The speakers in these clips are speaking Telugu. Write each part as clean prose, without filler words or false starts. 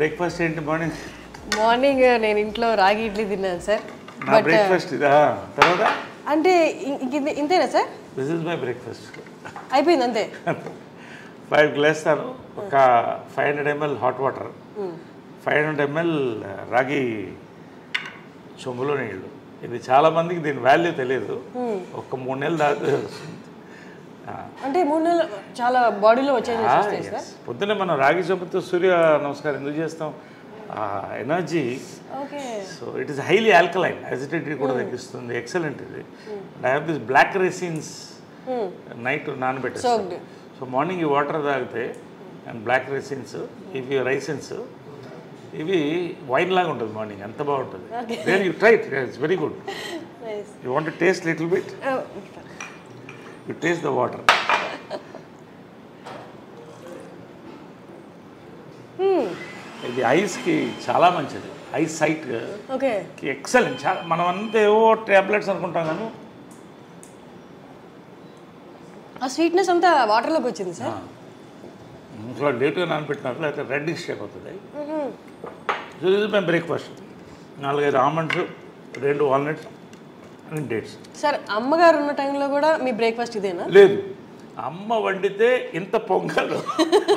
బ్రేక్ఫాస్ట్ ఏంటి మార్నింగ్? మార్నింగ్ నేను ఇంట్లో రాగి ఇడ్లీ తిన్నాను సార్. నా బ్రేక్ఫాస్ట్ ఇదా? తర్వాత అంటే ఇంతేనా sir? This is my breakfast. అయిపోయింది అంతే. 5 గ్లాసులు ఒక 500 ml హాట్ వాటర్, 500 ml రాగి చెంబులో నీళ్ళు. ఇది చాలా మందికి దీని వాల్యూ తెలియదు. ఒక 3 నెలలు దాకా అంటే 3 నెలలు చాలా బాడీలో వచ్చేది సార్. పొద్దున్నే మనం రాగి చెంబుతో సూర్య నమస్కారం ఎందుకు చేస్తాం? Energy. So it is highly alkaline, acidity కూడా తగ్గిస్తుంది. ఎక్సలెంట్ ఇది. I have this black raisins night నానబెట్టేస్తాను. సో మార్నింగ్ ఈ వాటర్ తాగితే అండ్ బ్లాక్ రెసిన్స్, ఇవి రైసిన్స్, ఇవి వైన్ లాగా ఉంటుంది మార్నింగ్. ఎంత బాగుంటుంది. Then you try it, it's very good. You want to taste little bit? You taste the water. ఇది ఐస్కి చాలా మంచిది. Eyes sight excellent. చాలా మనం అంతా ఏవో టాబ్లెట్స్ అనుకుంటాం కానీ ఆ స్వీట్నెస్ అంతా వాటర్లోకి వచ్చింది సార్. ఇంట్లో లేట్గా నానబెట్టినారు, లేకపోతే రెడ్ షేక్ అవుతుంది. సో ఇది మేము breakfast. 4-5 almonds, 2 walnuts and dates. Sir అమ్మగారు ఉన్న టైంలో కూడా మీ బ్రేక్ఫాస్ట్ ఇదేనా? లేదు, అమ్మ వండితే ఇంత పొంగలు,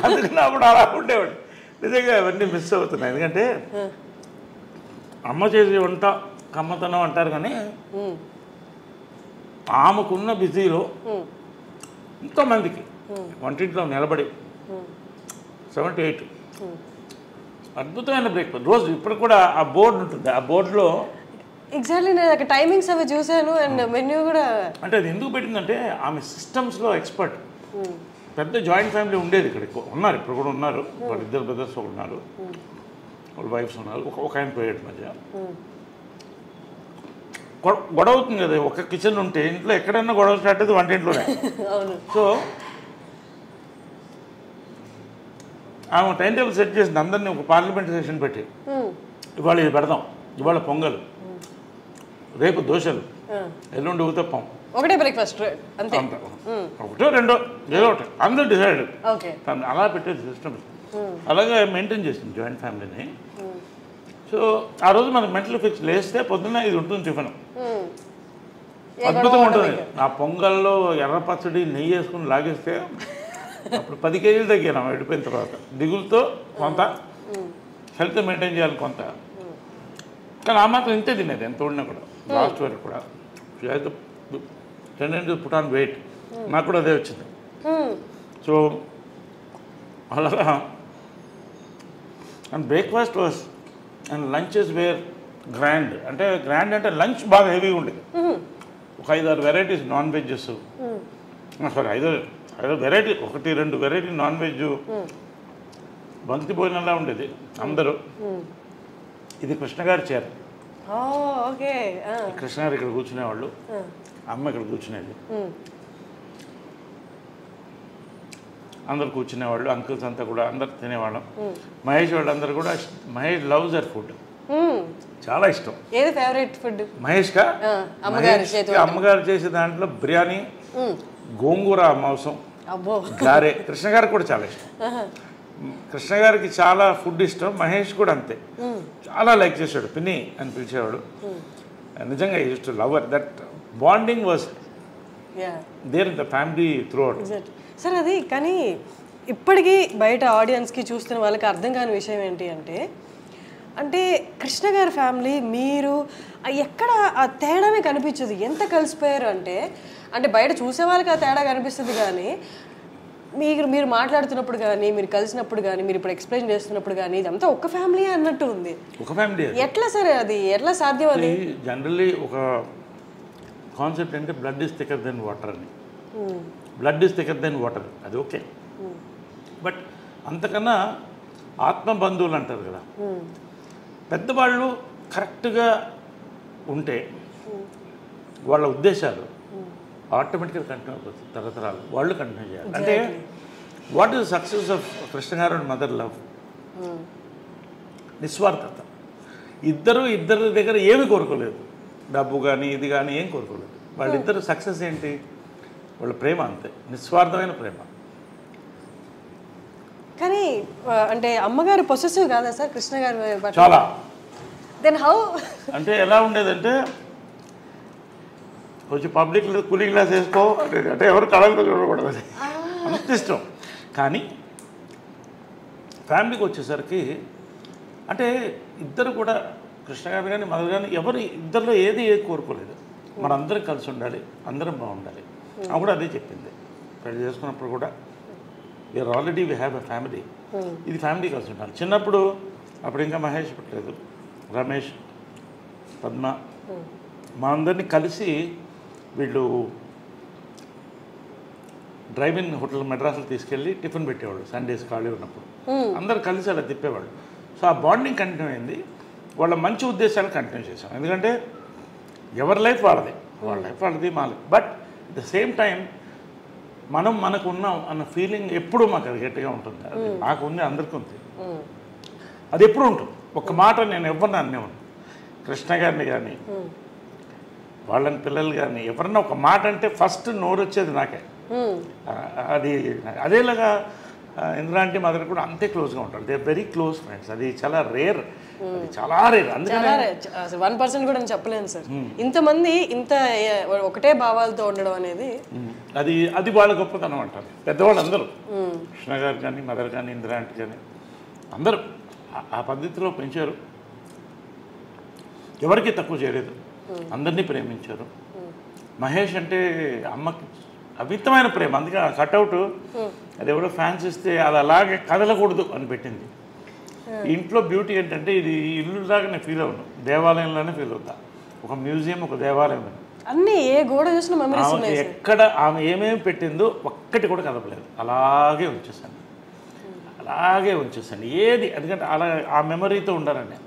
అందుకని అప్పుడు అలా ఉండేవాడు. నిజంగా అవన్నీ మిస్ అవుతున్నాయి. ఎందుకంటే అమ్మ చేసే వంట కమ్మతనం అంటారు, కానీ ఆమెకున్న బిజీలో ఎంతోమందికి వంటింట్లో నిలబడి 7 to 8 అద్భుతమైన బ్రేక్ఫాస్ట్ రోజు. ఇప్పుడు కూడా ఆ బోర్డు ఉంటుంది, ఆ బోర్డులో ఎగ్జాక్ట్లీ నేను అక్కడ టైమింగ్స్ అవి చూశాను అండ్ మెన్యూ కూడా. అంటే అది ఎందుకు పెట్టిందంటే ఆమె సిస్టమ్స్లో ఎక్స్పర్ట్. పెద్ద జాయింట్ ఫ్యామిలీ ఉండేది ఇక్కడ, ఉన్నారు ఇప్పుడు కూడా ఉన్నారు. వాళ్ళు 2 బ్రదర్స్ ఉన్నారు, వాళ్ళ వైఫ్స్ ఉన్నారు. ఒక ఆయన పోయేటి మధ్య గొడవ అవుతుంది కదా. ఒక కిచెన్ ఉంటే ఇంట్లో ఎక్కడైనా గొడవ స్టార్ట్ అయితే వంటింట్లోనే. సో ఆమె టైం టేబుల్ సెట్ చేసింది. అందరినీ ఒక పార్లమెంట్ సెషన్ పెట్టి, ఇవాళ ఇది పెడదాం, ఇవాళ పొంగల్, రేపు దోశలు, ఎల్లుండి ఊతప్పం, ఒకటే బ్రేక్ఫాస్ట్ అంతే, ఒకటో రెండో ఏదో ఒకటి అందరూ డిసైడ్. అలా పెట్టేది సిస్టమ్. అలాగే మెయింటైన్ చేసింది జాయింట్ ఫ్యామిలీని. సో ఆ రోజు మనకు మెంటల్ ఫిక్స్ లేస్తే పొద్దున్న ఇది ఉంటుంది టిఫిన్. అద్భుతంగా ఉంటుంది. ఆ పొంగల్లో ఎర్ర పచ్చడి నెయ్యి వేసుకుని లాగేస్తే అప్పుడు 10 kgs తగ్గాను వెళ్ళిపోయిన తర్వాత. దిగులతో కొంత, హెల్త్ మెయింటైన్ చేయాలి కొంత, కానీ ఆ మాత్రం ఇంతే తినేది ఎంత ఉడినా కూడా. లాస్ట్ వరకు కూడా టెండెన్సీ పుట్ ఆన్ వెయిట్. నాకు కూడా అదే వచ్చింది. సో అలాగా and breakfast was and lunches were grand. అంటే గ్రాండ్ అంటే లంచ్ బాగా హెవీగా ఉండేది. ఒక 5-6 varieties non vegs, sorry 5 variety, 1-2 variety non veg, బంతి భోజనంలా ఉండేది అందరూ. ఇది కృష్ణగారి చీర. కృష్ణగారు ఇక్కడ కూర్చునేవాళ్ళు, అమ్మ ఇక్కడ కూర్చునేది, అందరు కూర్చునేవాళ్ళు. అంకుల్స్ అంతా కూడా అందరు తినేవాళ్ళం. మహేష్ వాళ్ళందరూ కూడా. మహేష్ లవ్స్ హర్ ఫుడ్, చాలా ఇష్టం. ఏది ఫేవరెట్ ఫుడ్ మహేష్గా? అమ్మగారు చేసే దాంట్లో బిర్యానీ, గోంగూర మాంసం, గారే. కృష్ణ గారికి కూడా చాలా ఇష్టం. కృష్ణ గారికి చాలా ఫుడ్ ఇష్టం. మహేష్ కూడా అంతే, చాలా లైక్ చేశాడు. పిన్ని అని పిలిచేవాడు. నిజంగా use to love her. That bonding was there in the family throughout. Sir అది కానీ ఇప్పటికీ బయట ఆడియన్స్కి చూస్తున్న వాళ్ళకి అర్థం కాని విషయం ఏంటి అంటే, అంటే కృష్ణ గారి ఫ్యామిలీ మీరు ఎక్కడ ఆ తేడానే కనిపించదు. ఎంత కలిసిపోయారు అంటే, అంటే బయట చూసే వాళ్ళకి ఆ తేడా కనిపిస్తుంది, కానీ మీరు మాట్లాడుతున్నప్పుడు కానీ, మీరు కలిసినప్పుడు కానీ, మీరు ఇప్పుడు ఎక్స్ప్లెయిన్ చేస్తున్నప్పుడు కానీ ఇదంతా ఒక ఫ్యామిలీ అన్నట్టు ఉంది. ఒక ఫ్యామిలీ ఎట్లా సార్ అది ఎట్లా సాధ్యం? అది జనరల్లీ ఒక కాన్సెప్ట్ అంటే blood is thicker than water అని. Blood is thicker than water, అది ఓకే. బట్ అంతకన్నా ఆత్మ బంధువులు అంటారు కదా, పెద్దవాళ్ళు కరెక్ట్గా ఉంటే వాళ్ళ ఉద్దేశాలు ఆటోమేటిక్గా కంటిన్యూ అయిపోతుంది. తరతరాలు వాళ్ళు కంటిన్యూ చేయాలి. అంటే what is success of Krishna గారు అండ్ మదర్ లవ్? నిస్వార్థత. ఇద్దరి దగ్గర ఏమి కోరుకోలేదు, డబ్బు కానీ ఇది కానీ ఏం కోరుకోలేదు. వాళ్ళిద్దరు సక్సెస్ ఏంటి? వాళ్ళ ప్రేమ అంతే, నిస్వార్థమైన ప్రేమ. కానీ అంటే అమ్మగారు పొసెసివ్ కాదా సార్ కృష్ణ గారు? చాలా. Then how? అంటే ఎలా ఉండేదంటే కొంచెం పబ్లిక్ కూలింగ్ గ్లాస్ వేసుకో అంటే ఎవరు కళలు చూడకూడదు, అంత ఇష్టం. కానీ ఫ్యామిలీకి వచ్చేసరికి అంటే ఇద్దరు కూడా కృష్ణ గారు కానీ మదర్ కానీ ఎవరు ఇద్దరిలో ఏది కోరుకోలేదు, మనందరం కలిసి ఉండాలి, అందరం బాగుండాలి. ఆమె కూడా అదే చెప్పింది పెళ్లి చేసుకున్నప్పుడు కూడా, we're already we have a family, ఇది ఫ్యామిలీ కలిసి ఉండాలి. చిన్నప్పుడు అప్పుడు ఇంకా మహేష్ పుట్టలేదు, రమేష్, పద్మ, మా అందరినీ కలిసి వీళ్ళు డ్రైవ్-ఇన్ హోటల్ మెడ్రాస్లో తీసుకెళ్ళి టిఫిన్ పెట్టేవాళ్ళు సండేస్ ఖాళీ ఉన్నప్పుడు, అందరు కలిసి అలా తిప్పేవాళ్ళు. సో ఆ బాండింగ్ కంటిన్యూ అయింది, వాళ్ళ మంచి ఉద్దేశాలు కంటిన్యూ చేశాం. ఎందుకంటే ఎవరి లైఫ్ వాళ్ళది, వాళ్ళ లైఫ్ వాళ్ళది, మా life. But at the same time మనం మనకు ఉన్నాం అన్న ఫీలింగ్ ఎప్పుడూ మాకు అది గట్టిగా ఉంటుంది. అది నాకు ఉంది, అందరికీ ఉంది, అది ఎప్పుడు ఉంటుంది. ఒక మాట నేను ఎవరిని అనేవాడు, కృష్ణ గారిని కానీ వాళ్ళని పిల్లలు కానీ ఎవరన్నా ఒక మాట అంటే ఫస్ట్ నోరు వచ్చేది నాకే. అది అదేలాగా ఇంద్రాంటి మదర్ కూడా అంతే క్లోజ్గా ఉంటారు, they are very close friends. అది చాలా రేర్, అది చాలా రేర్. అందుకని 1% కూడా చెప్పలేను సార్, ఇంతమంది ఇంత ఒకటే భావాలతో ఉండడం అనేది అది వాళ్ళ గొప్పతనం అంటారు పెద్దవాళ్ళు అందరూ. కృష్ణ గారు కానీ మదర్ కానీ ఇంద్రాంటి కానీ అందరూ ఆ పద్ధతిలో పెంచారు, ఎవరికి తక్కువ చేయలేదు, అందరినీ ప్రేమించారు. మహేష్ అంటే అమ్మకి అమితమైన ప్రేమ, అందుకే ఆ కట్అవుట్ అది ఎవరో ఫ్యాన్స్ ఇస్తే అది అలాగే కదలకూడదు అని పెట్టింది. ఇంట్లో బ్యూటీ ఏంటంటే ఇది ఇల్లులాగా నేను ఫీల్ అవును, దేవాలయంలోనే ఫీల్ అవుతా, ఒక మ్యూజియం, ఒక దేవాలయం. అన్ని ఏ గోడ చూసిన మెమరీస్ ఉన్నాయి. ఎక్కడ ఆమె ఏమేమి పెట్టిందో ఒక్కటి కూడా కదపలేదు, అలాగే ఉంచేసాను, అలాగే ఉంచేసాను ఏది. ఎందుకంటే అలా ఆ మెమరీతో ఉండాలండి.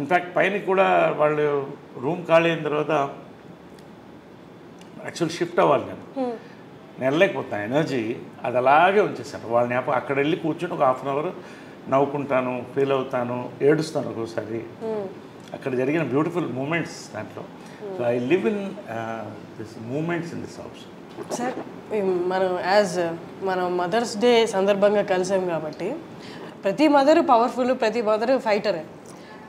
ఇన్ఫ్యాక్ట్ పైన కూడా వాళ్ళు రూమ్ ఖాళీ అయిన తర్వాత యాక్చువల్ షిఫ్ట్ అవ్వాలి, నేను వెళ్ళలేకపోతాను, ఎనర్జీ అది అలాగే ఉంచేసాను. వాళ్ళని అక్కడ వెళ్ళి కూర్చొని ఒక 1/2 అవర్ నవ్వుకుంటాను, ఫీల్ అవుతాను, ఏడుస్తాను ఒక్కోసారి. అక్కడ జరిగిన బ్యూటిఫుల్ మూమెంట్స్ దాంట్లో. So I live in this moments in this house. Sir మనం మదర్స్ డే సందర్భంగా కలిసాం కాబట్టి ప్రతి మదర్ పవర్ఫుల్, ప్రతి మదర్ ఫైటరే.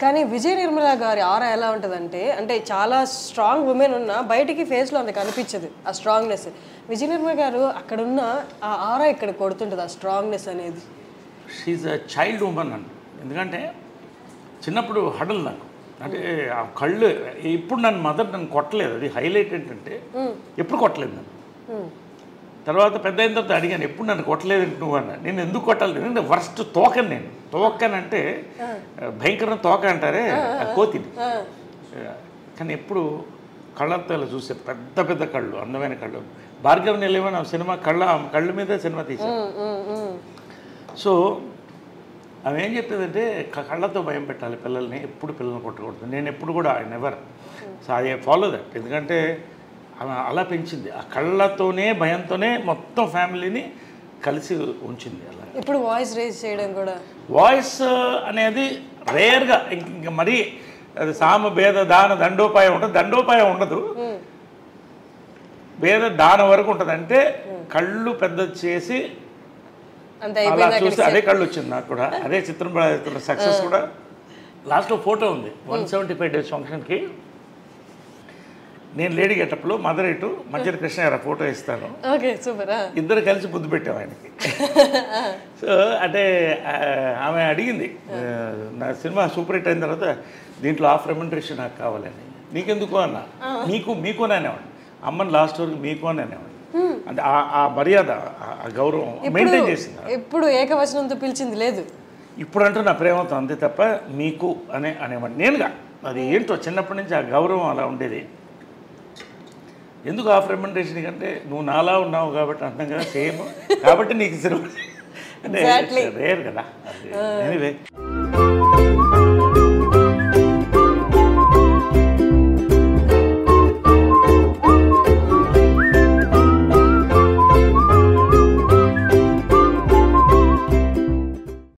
కానీ విజయ నిర్మల గారి ఆరా ఎలా ఉంటుందంటే, అంటే చాలా స్ట్రాంగ్ ఉమెన్ ఉన్నా బయటికి ఫేస్లో అంత కనిపించదు ఆ స్ట్రాంగ్నెస్. విజయ నిర్మల గారు అక్కడున్న ఆ ఆరా ఇక్కడ కొడుతుంటుంది, ఆ స్ట్రాంగ్నెస్ అనేది. షీఈ్ అ చైల్డ్ ఉమెన్ అండి. ఎందుకంటే చిన్నప్పుడు హడల్ నాకు, అంటే ఆ కళ్ళు ఇప్పుడు నన్ను కొట్టలేదు, అది హైలైట్ ఏంటంటే ఎప్పుడు కొట్టలేదు నన్ను. తర్వాత పెద్ద అయిన తర్వాత అడిగాను, ఎప్పుడు నన్ను కొట్టలేదు నువ్వు అన్న. నేను ఎందుకు కొట్టాలి, ఎందుకంటే వర్స్ట్ తోకని నేను. తోకనంటే భయంకరమైన తోక అంటారే, కోతిని. కానీ ఎప్పుడు కళ్ళతో ఇలా చూసే పెద్ద పెద్ద కళ్ళు, అందమైన కళ్ళు. భార్గవ్ నిలయమని సినిమా కళ్ళ మీద సినిమా తీశాను. సో ఆమె ఏం చెప్పేదంటే కళ్ళతో భయం పెట్టాలి పిల్లల్ని, ఎప్పుడు పిల్లల్ని కొట్టకూడదు. నేను ఎప్పుడు కూడా I never. So I follow that. ఎందుకంటే అలా పెంచింది, ఆ కళ్ళతోనే భయంతోనే మొత్తం ఫ్యామిలీని కలిసి ఉంచింది. అలా ఇప్పుడు వాయిస్ రేజ్ చేయడం కూడా, వాయిస్ అనేది రేర్గా, ఇంక మరీ అది సామ భేద దాన దండోపాయం ఉంటుంది, దండోపాయం ఉండదు, భేద దాన వరకు ఉంటుంది. అంటే కళ్ళు పెద్ద చేసి అలా చూస్తే అదే కళ్ళు వచ్చింది నాకు కూడా. అదే చిత్రం సక్సెస్ కూడా. లాస్ట్లో ఫోటో ఉంది 175 days ఫంక్షన్కి, నేను లేడీ గెటప్లో, మదర్ ఇటు, మధ్యలో కృష్ణ గారు ఫోటో ఇస్తాను, ఇద్దరు కలిసి ముద్దు పెట్టాము ఆయనకి. సో అంటే ఆమె అడిగింది, నా సినిమా సూపర్ హిట్ అయిన తర్వాత దీంట్లో హాఫ్ రెమ్యునరేషన్ నాకు కావాలని. నీకెందుకు అన్న, మీకు అని అనేవాడు, అమ్మని లాస్ట్ వరకు మీకు అని అనేవాడు. అంటే ఆ మర్యాద, ఆ గౌరవం మెయింటైన్ చేసింది. ఎప్పుడు ఏకవచనంతో పిలిచింది లేదు, ఇప్పుడు అంటూ నా ప్రేమతో అంతే తప్ప మీకు అనేవాడు నేనుగా. అది ఏంటో చిన్నప్పటి నుంచి ఆ గౌరవం అలా ఉండేది. ఎందుకు హాఫ్ రెమ్యునరేషన్ కంటే నువ్వు నాలా ఉన్నావు కాబట్టి అంటాం కదా, సేమ్ కాబట్టి నీకు సినిమా అంటే రేర్ కదా. ఎనీవే.